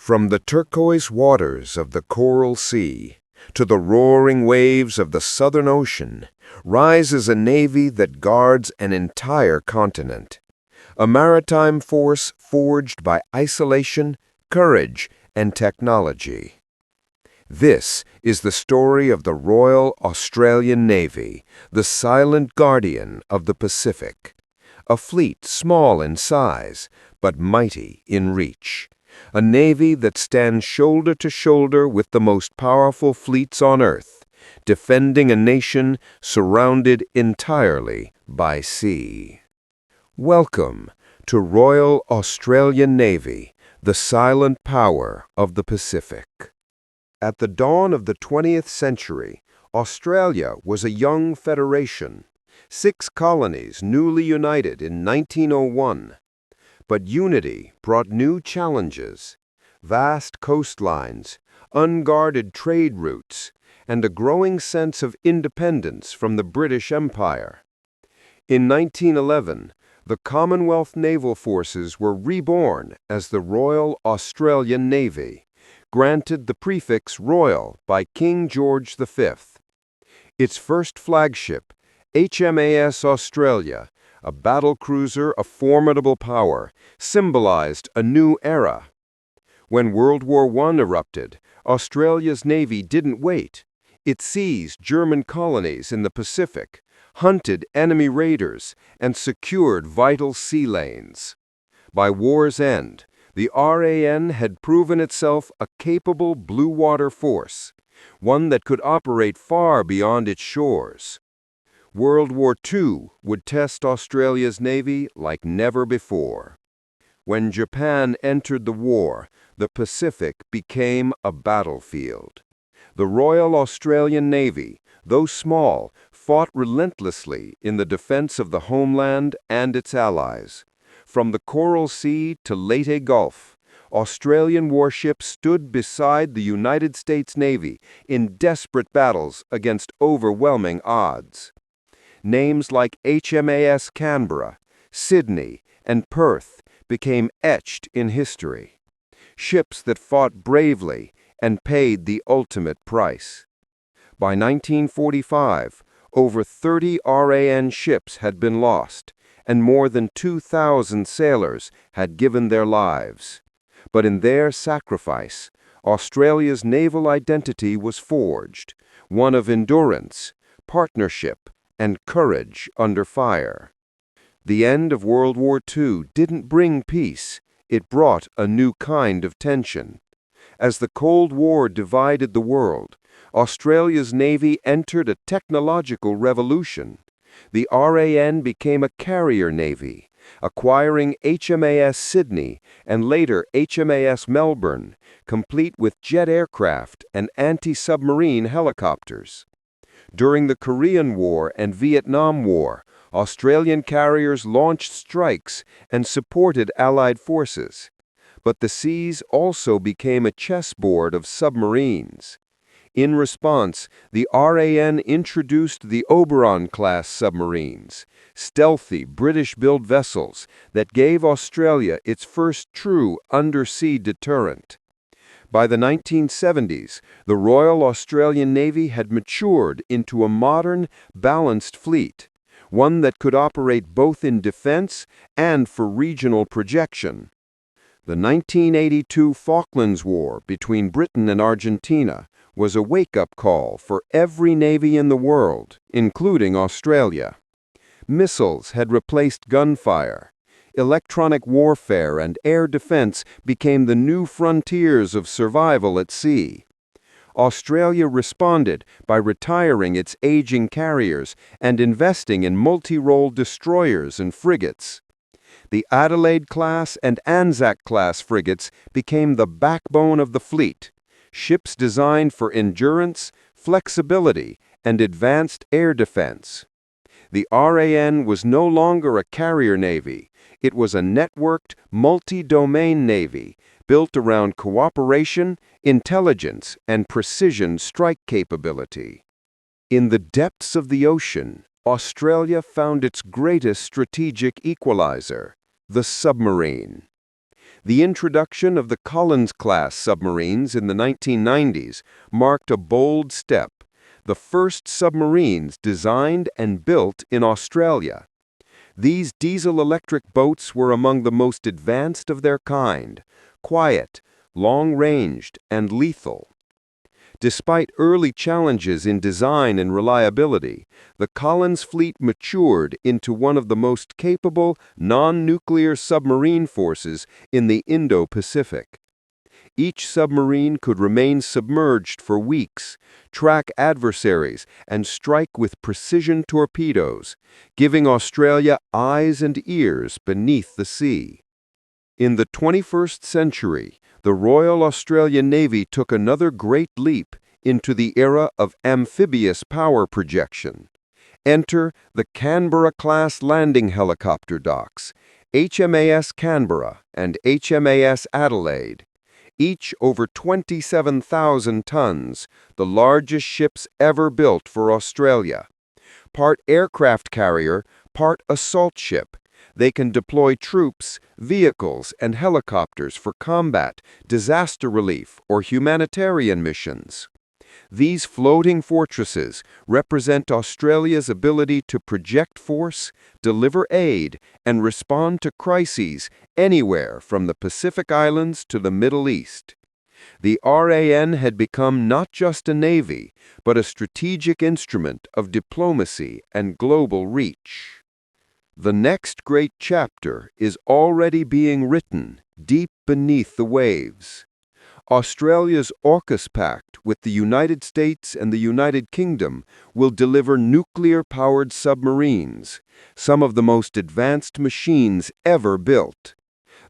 From the turquoise waters of the Coral Sea to the roaring waves of the Southern Ocean rises a navy that guards an entire continent. A maritime force forged by isolation, courage, and technology. This is the story of the Royal Australian Navy, the silent guardian of the Pacific. A fleet small in size, but mighty in reach. A navy that stands shoulder to shoulder with the most powerful fleets on Earth, defending a nation surrounded entirely by sea. Welcome to Royal Australian Navy, the silent power of the Pacific. At the dawn of the 20th century, Australia was a young federation, 6 colonies newly united in 1901. But unity brought new challenges: vast coastlines, unguarded trade routes, and a growing sense of independence from the British Empire. In 1911, the Commonwealth Naval Forces were reborn as the Royal Australian Navy, granted the prefix Royal by King George V. Its first flagship, HMAS Australia, a battle cruiser of formidable power, symbolized a new era. When World War I erupted, Australia's Navy didn't wait. It seized German colonies in the Pacific, hunted enemy raiders, and secured vital sea lanes. By war's end, the RAN had proven itself a capable blue water force, one that could operate far beyond its shores. World War II would test Australia's Navy like never before. When Japan entered the war, the Pacific became a battlefield. The Royal Australian Navy, though small, fought relentlessly in the defense of the homeland and its allies. From the Coral Sea to Leyte Gulf, Australian warships stood beside the United States Navy in desperate battles against overwhelming odds. Names like HMAS Canberra, Sydney, and Perth became etched in history. Ships that fought bravely and paid the ultimate price. By 1945, over 30 RAN ships had been lost, and more than 2,000 sailors had given their lives. But in their sacrifice, Australia's naval identity was forged, one of endurance, partnership, and courage under fire. The end of World War II didn't bring peace, it brought a new kind of tension. As the Cold War divided the world, Australia's Navy entered a technological revolution. The RAN became a carrier navy, acquiring HMAS Sydney and later HMAS Melbourne, complete with jet aircraft and anti-submarine helicopters. During the Korean War and Vietnam War, Australian carriers launched strikes and supported Allied forces. But the seas also became a chessboard of submarines. In response, the RAN introduced the Oberon-class submarines, stealthy British-built vessels that gave Australia its first true undersea deterrent. By the 1970s, the Royal Australian Navy had matured into a modern, balanced fleet, one that could operate both in defense and for regional projection. The 1982 Falklands War between Britain and Argentina was a wake-up call for every navy in the world, including Australia. Missiles had replaced gunfire. Electronic warfare and air defense became the new frontiers of survival at sea. Australia responded by retiring its aging carriers and investing in multi-role destroyers and frigates. The Adelaide-class and Anzac-class frigates became the backbone of the fleet, ships designed for endurance, flexibility, and advanced air defense. The RAN was no longer a carrier navy. It was a networked, multi-domain navy built around cooperation, intelligence, and precision strike capability. In the depths of the ocean, Australia found its greatest strategic equalizer, the submarine. The introduction of the Collins-class submarines in the 1990s marked a bold step, the first submarines designed and built in Australia. These diesel-electric boats were among the most advanced of their kind, quiet, long-ranged, and lethal. Despite early challenges in design and reliability, the Collins fleet matured into one of the most capable non-nuclear submarine forces in the Indo-Pacific. Each submarine could remain submerged for weeks, track adversaries, and strike with precision torpedoes, giving Australia eyes and ears beneath the sea. In the 21st century, the Royal Australian Navy took another great leap into the era of amphibious power projection. Enter the Canberra-class landing helicopter docks, HMAS Canberra and HMAS Adelaide, each over 27,000 tons, the largest ships ever built for Australia. Part aircraft carrier, part assault ship, they can deploy troops, vehicles, and helicopters for combat, disaster relief, or humanitarian missions. These floating fortresses represent Australia's ability to project force, deliver aid, and respond to crises anywhere from the Pacific Islands to the Middle East. The RAN had become not just a navy, but a strategic instrument of diplomacy and global reach. The next great chapter is already being written deep beneath the waves. Australia's AUKUS pact with the United States and the United Kingdom will deliver nuclear-powered submarines, some of the most advanced machines ever built.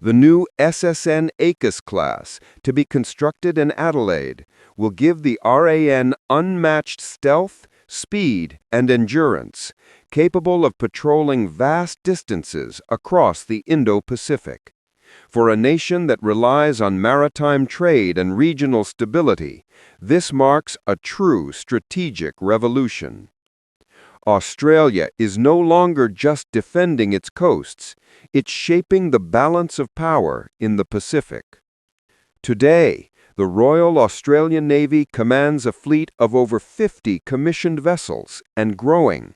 The new SSN AUKUS class, to be constructed in Adelaide, will give the RAN unmatched stealth, speed, and endurance, capable of patrolling vast distances across the Indo-Pacific. For a nation that relies on maritime trade and regional stability, this marks a true strategic revolution. Australia is no longer just defending its coasts, it's shaping the balance of power in the Pacific. Today, the Royal Australian Navy commands a fleet of over 50 commissioned vessels, and growing.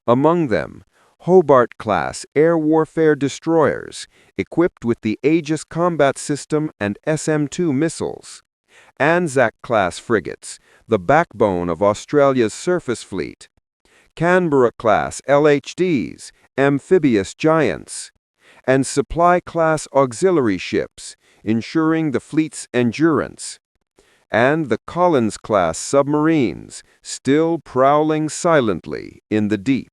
Among them, Hobart-class air warfare destroyers, equipped with the Aegis combat system and SM-2 missiles. Anzac-class frigates, the backbone of Australia's surface fleet. Canberra-class LHDs, amphibious giants. And supply-class auxiliary ships, ensuring the fleet's endurance. And the Collins-class submarines, still prowling silently in the deep.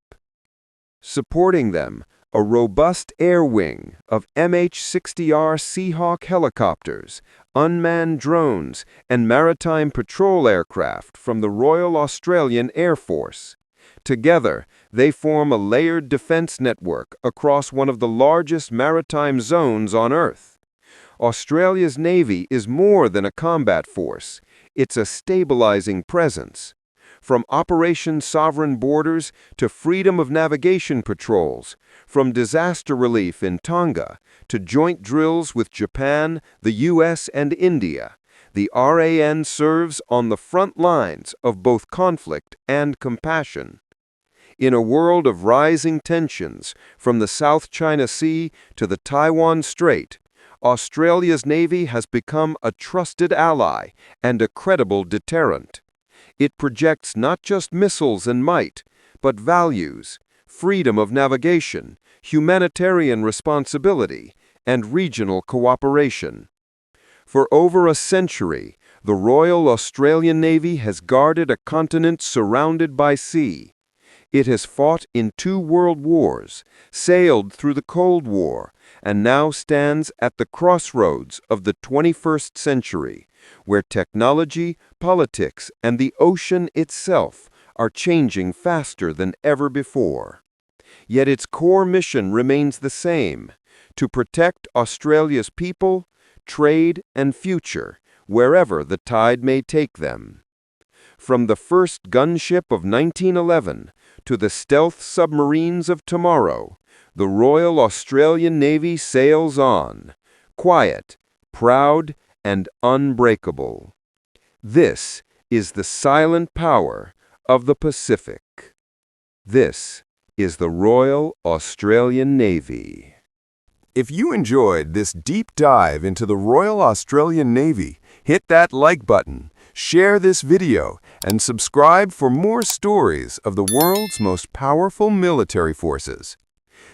Supporting them, a robust air wing of MH-60R Seahawk helicopters, unmanned drones, and maritime patrol aircraft from the Royal Australian Air Force. Together, they form a layered defense network across one of the largest maritime zones on Earth. Australia's Navy is more than a combat force. It's a stabilizing presence. From Operation Sovereign Borders to freedom of navigation patrols, from disaster relief in Tonga to joint drills with Japan, the US, and India, the RAN serves on the front lines of both conflict and compassion. In a world of rising tensions, from the South China Sea to the Taiwan Strait, Australia's Navy has become a trusted ally and a credible deterrent. It projects not just missiles and might, but values, freedom of navigation, humanitarian responsibility, and regional cooperation. For over a century, the Royal Australian Navy has guarded a continent surrounded by sea. It has fought in 2 world wars, sailed through the Cold War, and now stands at the crossroads of the 21st century, where technology, politics, and the ocean itself are changing faster than ever before. Yet its core mission remains the same: to protect Australia's people, trade, and future, wherever the tide may take them. From the first gunship of 1911 to the stealth submarines of tomorrow, the Royal Australian Navy sails on, quiet, proud, and unbreakable. This is the silent power of the Pacific. This is the Royal Australian Navy. If you enjoyed this deep dive into the Royal Australian Navy, hit that like button, share this video, and subscribe for more stories of the world's most powerful military forces.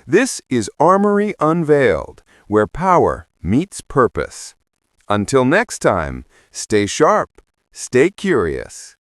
This is Armory Unveiled, where power meets purpose. Until next time, stay sharp, stay curious.